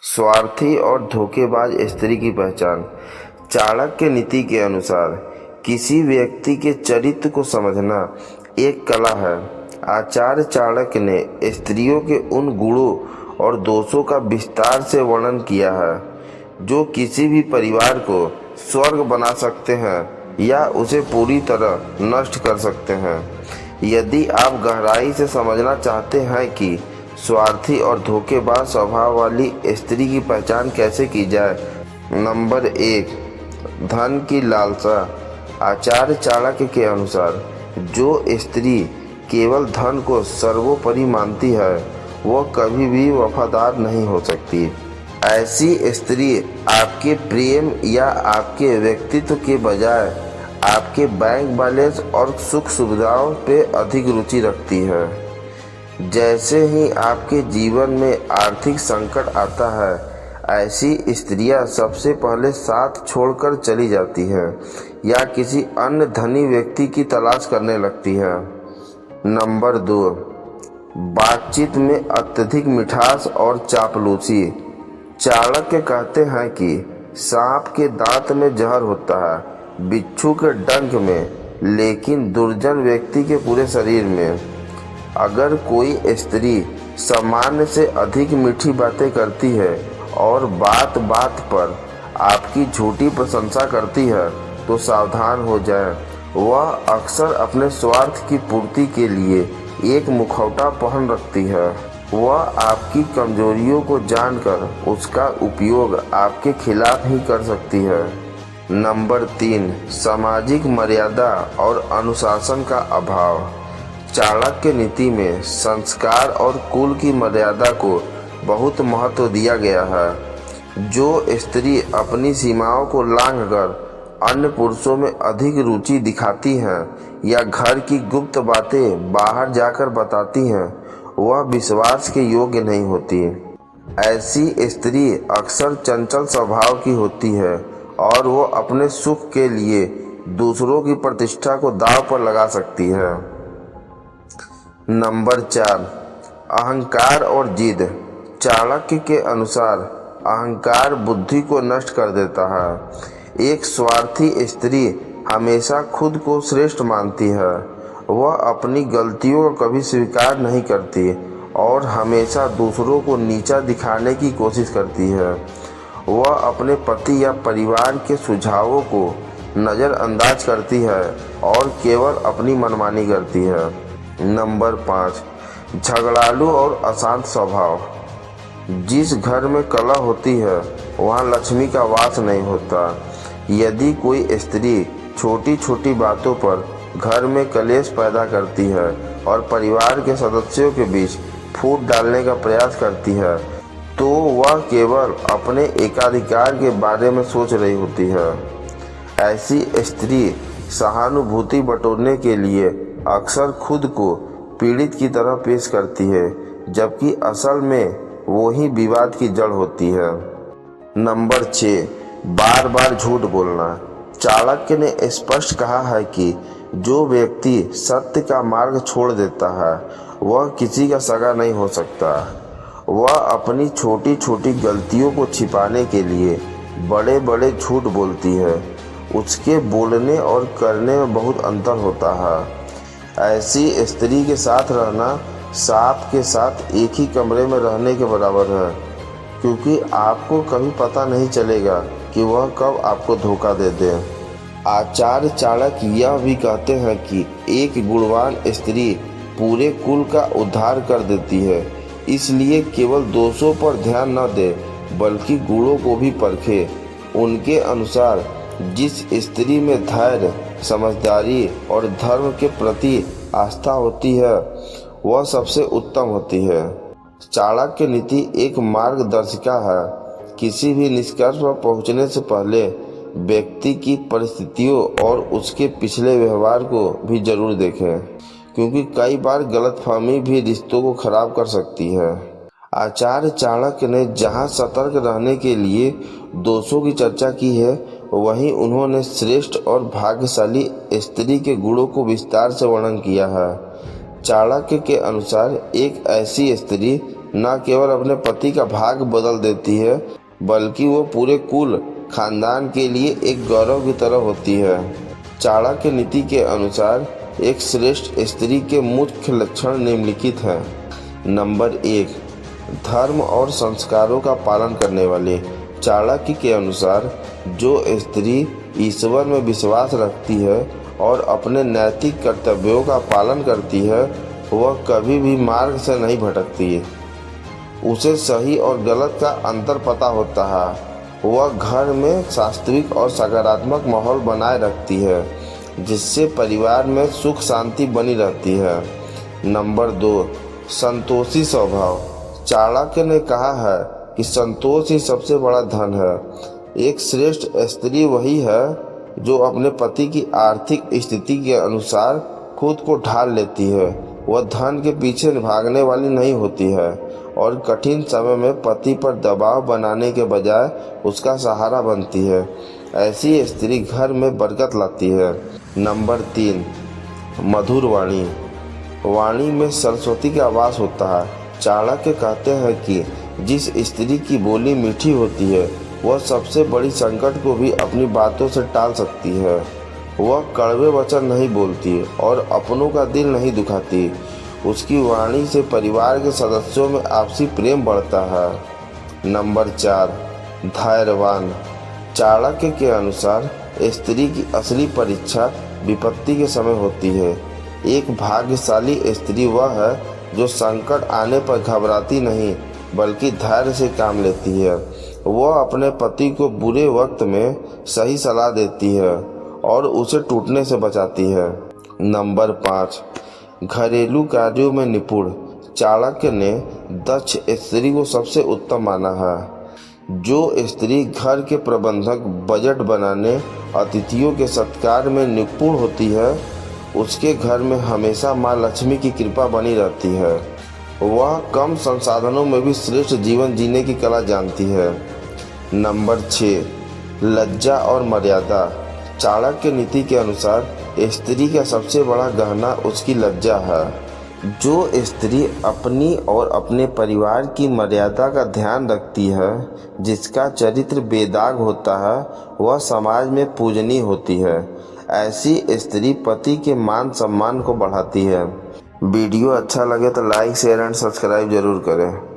स्वार्थी और धोखेबाज स्त्री की पहचान। चाणक्य नीति के अनुसार किसी व्यक्ति के चरित्र को समझना एक कला है। आचार्य चाणक्य ने स्त्रियों के उन गुणों और दोषों का विस्तार से वर्णन किया है जो किसी भी परिवार को स्वर्ग बना सकते हैं या उसे पूरी तरह नष्ट कर सकते हैं। यदि आप गहराई से समझना चाहते हैं कि स्वार्थी और धोखेबाज स्वभाव वाली स्त्री की पहचान कैसे की जाए। नंबर 1, धन की लालसा। आचार्य चाणक्य के अनुसार जो स्त्री केवल धन को सर्वोपरि मानती है वह कभी भी वफादार नहीं हो सकती। ऐसी स्त्री आपके प्रेम या आपके व्यक्तित्व के बजाय आपके बैंक बैलेंस और सुख सुविधाओं पे अधिक रुचि रखती है। जैसे ही आपके जीवन में आर्थिक संकट आता है, ऐसी स्त्रियां सबसे पहले साथ छोड़कर चली जाती हैं या किसी अन्य धनी व्यक्ति की तलाश करने लगती हैं। नंबर 2, बातचीत में अत्यधिक मिठास और चापलूसी। चाणक्य कहते हैं कि सांप के दांत में जहर होता है, बिच्छू के डंक में, लेकिन दुर्जन व्यक्ति के पूरे शरीर में। अगर कोई स्त्री सामान्य से अधिक मीठी बातें करती है और बात बात पर आपकी झूठी प्रशंसा करती है तो सावधान हो जाएं। वह अक्सर अपने स्वार्थ की पूर्ति के लिए एक मुखौटा पहन रखती है। वह आपकी कमजोरियों को जानकर उसका उपयोग आपके खिलाफ ही कर सकती है। नंबर 3, सामाजिक मर्यादा और अनुशासन का अभाव। चाणक्य नीति में संस्कार और कुल की मर्यादा को बहुत महत्व दिया गया है। जो स्त्री अपनी सीमाओं को लांघकर अन्य पुरुषों में अधिक रुचि दिखाती हैं या घर की गुप्त बातें बाहर जाकर बताती हैं, वह विश्वास के योग्य नहीं होती। ऐसी स्त्री अक्सर चंचल स्वभाव की होती है और वो अपने सुख के लिए दूसरों की प्रतिष्ठा को दांव पर लगा सकती है। नंबर 4, अहंकार और जिद। चाणक्य के अनुसार अहंकार बुद्धि को नष्ट कर देता है। एक स्वार्थी स्त्री हमेशा खुद को श्रेष्ठ मानती है। वह अपनी गलतियों को कभी स्वीकार नहीं करती और हमेशा दूसरों को नीचा दिखाने की कोशिश करती है। वह अपने पति या परिवार के सुझावों को नज़रअंदाज करती है और केवल अपनी मनमानी करती है। नंबर 5, झगड़ालू और अशांत स्वभाव। जिस घर में कलह होती है वहाँ लक्ष्मी का वास नहीं होता। यदि कोई स्त्री छोटी छोटी बातों पर घर में कलेश पैदा करती है और परिवार के सदस्यों के बीच फूट डालने का प्रयास करती है तो वह केवल अपने एकाधिकार के बारे में सोच रही होती है। ऐसी स्त्री सहानुभूति बटोरने के लिए अक्सर खुद को पीड़ित की तरह पेश करती है, जबकि असल में वो ही विवाद की जड़ होती है। नंबर 6, बार बार झूठ बोलना। चाणक्य ने स्पष्ट कहा है कि जो व्यक्ति सत्य का मार्ग छोड़ देता है वह किसी का सगा नहीं हो सकता। वह अपनी छोटी छोटी गलतियों को छिपाने के लिए बड़े बड़े झूठ बोलती है। उसके बोलने और करने में बहुत अंतर होता है। ऐसी स्त्री के साथ रहना सांप के साथ एक ही कमरे में रहने के बराबर है, क्योंकि आपको कभी पता नहीं चलेगा कि वह कब आपको धोखा दे दे। आचार्य चाणक्य यह भी कहते हैं कि एक गुणवान स्त्री पूरे कुल का उद्धार कर देती है, इसलिए केवल दोषों पर ध्यान न दे बल्कि गुणों को भी परखे। उनके अनुसार जिस स्त्री में धैर्य, समझदारी और धर्म के प्रति आस्था होती है वह सबसे उत्तम होती है। चाणक्य नीति एक मार्गदर्शिका है। किसी भी निष्कर्ष पर पहुंचने से पहले व्यक्ति की परिस्थितियों और उसके पिछले व्यवहार को भी जरूर देखें, क्योंकि कई बार गलतफहमी भी रिश्तों को खराब कर सकती है। आचार्य चाणक्य ने जहां सतर्क रहने के लिए दोषों की चर्चा की है, वहीं उन्होंने श्रेष्ठ और भाग्यशाली स्त्री के गुणों को विस्तार से वर्णन किया है। चाणक्य के अनुसार एक ऐसी स्त्री न केवल अपने पति का भाग्य बदल देती है बल्कि वो पूरे कुल खानदान के लिए एक गौरव की तरह होती है। चाणक्य नीति के अनुसार एक श्रेष्ठ स्त्री के मुख्य लक्षण निम्नलिखित हैं। नंबर 1, धर्म और संस्कारों का पालन करने वाले। चाणक्य के अनुसार जो स्त्री ईश्वर में विश्वास रखती है और अपने नैतिक कर्तव्यों का पालन करती है वह कभी भी मार्ग से नहीं भटकती। उसे सही और गलत का अंतर पता होता है। वह घर में सात्विक और सकारात्मक माहौल बनाए रखती है जिससे परिवार में सुख शांति बनी रहती है। नंबर 2, संतोषी स्वभाव। चाणक्य ने कहा है कि संतोष ही सबसे बड़ा धन है। एक श्रेष्ठ स्त्री वही है जो अपने पति की आर्थिक स्थिति के अनुसार खुद को ढाल लेती है। वह धन के पीछे भागने वाली नहीं होती है और कठिन समय में पति पर दबाव बनाने के बजाय उसका सहारा बनती है। ऐसी स्त्री घर में बरकत लाती है। नंबर 3, मधुर वाणी। वाणी में सरस्वती का वास होता है। चाणक्य कहते हैं कि जिस स्त्री की बोली मीठी होती है वह सबसे बड़ी संकट को भी अपनी बातों से टाल सकती है। वह कड़वे वचन नहीं बोलती और अपनों का दिल नहीं दुखाती। उसकी वाणी से परिवार के सदस्यों में आपसी प्रेम बढ़ता है। नंबर 4, धैर्यवान। चाणक्य के अनुसार स्त्री की असली परीक्षा विपत्ति के समय होती है। एक भाग्यशाली स्त्री वह है जो संकट आने पर घबराती नहीं बल्कि धैर्य से काम लेती है। वह अपने पति को बुरे वक्त में सही सलाह देती है और उसे टूटने से बचाती है। नंबर 5, घरेलू कार्यों में निपुण। चाणक्य ने दक्ष स्त्री को सबसे उत्तम माना है। जो स्त्री घर के प्रबंधक, बजट बनाने, अतिथियों के सत्कार में निपुण होती है उसके घर में हमेशा माँ लक्ष्मी की कृपा बनी रहती है। वह कम संसाधनों में भी श्रेष्ठ जीवन जीने की कला जानती है। नंबर 6, लज्जा और मर्यादा। चाणक्य नीति के अनुसार स्त्री का सबसे बड़ा गहना उसकी लज्जा है। जो स्त्री अपनी और अपने परिवार की मर्यादा का ध्यान रखती है, जिसका चरित्र बेदाग होता है, वह समाज में पूजनीय होती है। ऐसी स्त्री पति के मान सम्मान को बढ़ाती है। वीडियो अच्छा लगे तो लाइक, शेयर एंड सब्सक्राइब जरूर करें।